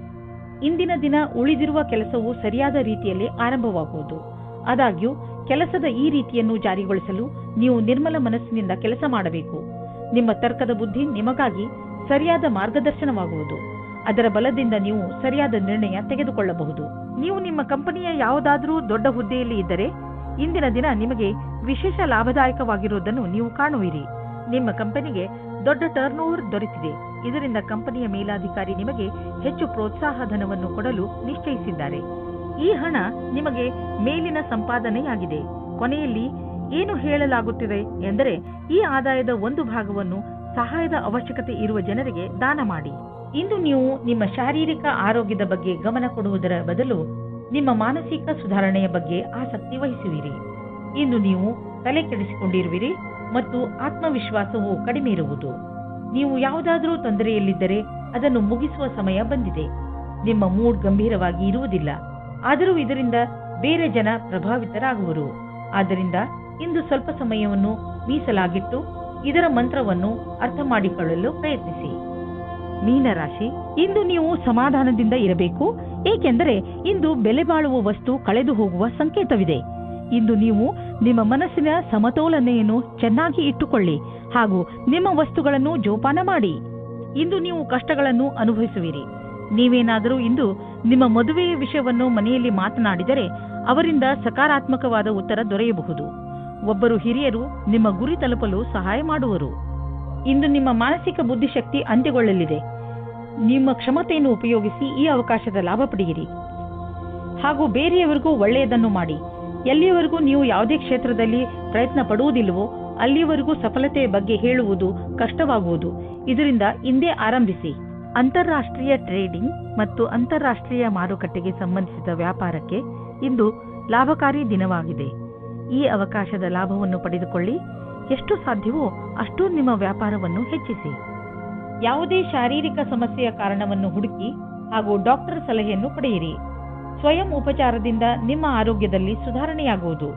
ಇಂದಿನ ದಿನ ಉಳಿದಿರುವ ಕೆಲಸವು ಸರಿಯಾದ ರೀತಿಯಲ್ಲಿ ಆರಂಭವಾಗುವುದು. ಆದಾಗ್ಯೂ ಕೆಲಸದ ಈ ರೀತಿಯನ್ನು ಜಾರಿಗೊಳಿಸಲು ನೀವು ನಿರ್ಮಲ ಮನಸ್ಸಿನಿಂದ ಕೆಲಸ ಮಾಡಬೇಕು. ನಿಮ್ಮ ತರ್ಕದ ಬುದ್ಧಿ ನಿಮಗಾಗಿ ಸರಿಯಾದ ಮಾರ್ಗದರ್ಶನವಾಗುವುದು. ಅದರ ಬಲದಿಂದ ನೀವು ಸರಿಯಾದ ನಿರ್ಣಯ ತೆಗೆದುಕೊಳ್ಳಬಹುದು. ನೀವು ನಿಮ್ಮ ಕಂಪನಿಯ ಯಾವುದಾದರೂ ದೊಡ್ಡ ಹುದ್ದೆಯಲ್ಲಿ ಇದ್ದರೆ ಇಂದಿನ ದಿನ ನಿಮಗೆ ವಿಶೇಷ ಲಾಭದಾಯಕವಾಗಿರುವುದನ್ನು ನೀವು ಕಾಣುವಿರಿ. ನಿಮ್ಮ ಕಂಪನಿಗೆ ದೊಡ್ಡ ಟರ್ನ್ ಓವರ್ ದೊರೆತಿದೆ. ಇದರಿಂದ ಕಂಪನಿಯ ಮೇಲಾಧಿಕಾರಿ ನಿಮಗೆ ಹೆಚ್ಚು ಪ್ರೋತ್ಸಾಹ ಧನವನ್ನು ಕೊಡಲು ನಿಶ್ಚಯಿಸಿದ್ದಾರೆ. ಈ ಹಣ ನಿಮಗೆ ಮೇಲಿನ ಸಂಪಾದನೆಯಾಗಿದೆ. ಕೊನೆಯಲ್ಲಿ ಏನು ಹೇಳಲಾಗುತ್ತಿದೆ ಎಂದರೆ ಈ ಆದಾಯದ ಒಂದು ಭಾಗವನ್ನು ಸಹಾಯದ ಅವಶ್ಯಕತೆ ಇರುವ ಜನರಿಗೆ ದಾನ ಮಾಡಿ. ಇಂದು ನೀವು ನಿಮ್ಮ ಶಾರೀರಿಕ ಆರೋಗ್ಯದ ಬಗ್ಗೆ ಗಮನ ಕೊಡುವುದರ ಬದಲು ನಿಮ್ಮ ಮಾನಸಿಕ ಸುಧಾರಣೆಯ ಬಗ್ಗೆ ಆಸಕ್ತಿ ವಹಿಸುವಿರಿ. ಇಂದು ನೀವು ತಲೆ ಕೆಡಿಸಿಕೊಂಡಿರುವಿರಿ ಮತ್ತು ಆತ್ಮವಿಶ್ವಾಸವು ಕಡಿಮೆ ಇರುವುದು. ನೀವು ಯಾವುದಾದರೂ ತೊಂದರೆಯಲ್ಲಿದ್ದರೆ ಅದನ್ನು ಮುಗಿಸುವ ಸಮಯ ಬಂದಿದೆ. ನಿಮ್ಮ ಮೂಡ್ ಗಂಭೀರವಾಗಿ ಇರುವುದಿಲ್ಲ. ಆದರೂ ಇದರಿಂದ ಬೇರೆ ಜನ ಪ್ರಭಾವಿತರಾಗುವರು. ಆದ್ದರಿಂದ ಇಂದು ಸ್ವಲ್ಪ ಸಮಯವನ್ನು ಮೀಸಲಾಗಿಟ್ಟು ಇದರ ಮಂತ್ರವನ್ನು ಅರ್ಥ ಮಾಡಿಕೊಳ್ಳಲು ಪ್ರಯತ್ನಿಸಿ. ಮೀನರಾಶಿ, ಇಂದು ನೀವು ಸಮಾಧಾನದಿಂದ ಇರಬೇಕು. ಏಕೆಂದರೆ ಇಂದು ಬೆಲೆ ಬಾಳುವ ವಸ್ತು ಕಳೆದು ಹೋಗುವ ಸಂಕೇತವಿದೆ. ಇಂದು ನೀವು ನಿಮ್ಮ ಮನಸ್ಸಿನ ಸಮತೋಲನೆಯನ್ನು ಚೆನ್ನಾಗಿ ಇಟ್ಟುಕೊಳ್ಳಿ ಹಾಗೂ ನಿಮ್ಮ ವಸ್ತುಗಳನ್ನು ಜೋಪಾನ ಮಾಡಿ. ಇಂದು ನೀವು ಕಷ್ಟಗಳನ್ನು ಅನುಭವಿಸುವಿರಿ. ನೀವೇನಾದರೂ ಇಂದು ನಿಮ್ಮ ಮದುವೆಯ ವಿಷಯವನ್ನು ಮನೆಯಲ್ಲಿ ಮಾತನಾಡಿದರೆ ಅವರಿಂದ ಸಕಾರಾತ್ಮಕವಾದ ಉತ್ತರ ದೊರೆಯಬಹುದು. ಒಬ್ಬರು ಹಿರಿಯರು ನಿಮ್ಮ ಗುರಿ ತಲುಪಲು ಸಹಾಯ ಮಾಡುವರು. ಇಂದು ನಿಮ್ಮ ಮಾನಸಿಕ ಬುದ್ಧಿಶಕ್ತಿ ಅಂತ್ಯಗೊಳ್ಳಲಿದೆ. ನಿಮ್ಮ ಕ್ಷಮತೆಯನ್ನು ಉಪಯೋಗಿಸಿ ಈ ಅವಕಾಶದ ಲಾಭ ಪಡೆಯಿರಿ ಹಾಗೂ ಬೇರೆಯವರಿಗೂ ಒಳ್ಳೆಯದನ್ನು ಮಾಡಿ. ಎಲ್ಲಿಯವರೆಗೂ ನೀವು ಯಾವುದೇ ಕ್ಷೇತ್ರದಲ್ಲಿ ಪ್ರಯತ್ನ ಪಡುವುದಿಲ್ಲವೋ ಅಲ್ಲಿಯವರೆಗೂ ಸಫಲತೆಯ ಬಗ್ಗೆ ಹೇಳುವುದು ಕಷ್ಟವಾಗುವುದು. ಇದರಿಂದ ಇಂದೇ ಆರಂಭಿಸಿ. ಅಂತಾರಾಷ್ಟ್ರೀಯ ಟ್ರೇಡಿಂಗ್ ಮತ್ತು ಅಂತಾರಾಷ್ಟ್ರೀಯ ಮಾರುಕಟ್ಟೆಗೆ ಸಂಬಂಧಿಸಿದ ವ್ಯಾಪಾರಕ್ಕೆ ಇಂದು ಲಾಭಕಾರಿ ದಿನವಾಗಿದೆ. ಈ ಅವಕಾಶದ ಲಾಭವನ್ನು ಪಡೆದುಕೊಳ್ಳಿ. ಎಷ್ಟು ಸಾಧ್ಯವೋ ಅಷ್ಟು ನಿಮ್ಮ ವ್ಯಾಪಾರವನ್ನು ಹೆಚ್ಚಿಸಿ. ಯಾವುದೇ ಶಾರೀರಿಕ ಸಮಸ್ಯೆಯ ಕಾರಣವನ್ನು ಹುಡುಕಿ ಹಾಗೂ ಡಾಕ್ಟರ್ ಸಲಹೆಯನ್ನು ಪಡೆಯಿರಿ. ಸ್ವಯಂ ಉಪಚಾರದಿಂದ ನಿಮ್ಮ ಆರೋಗ್ಯದಲ್ಲಿ ಸುಧಾರಣೆಯಾಗುವುದು.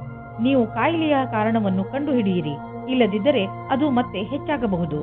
ನೀವು ಕಾಯಿಲೆಯ ಕಾರಣವನ್ನು ಕಂಡುಹಿಡಿಯಿರಿ. ಇಲ್ಲದಿದ್ದರೆ ಅದು ಮತ್ತೆ ಹೆಚ್ಚಾಗಬಹುದು.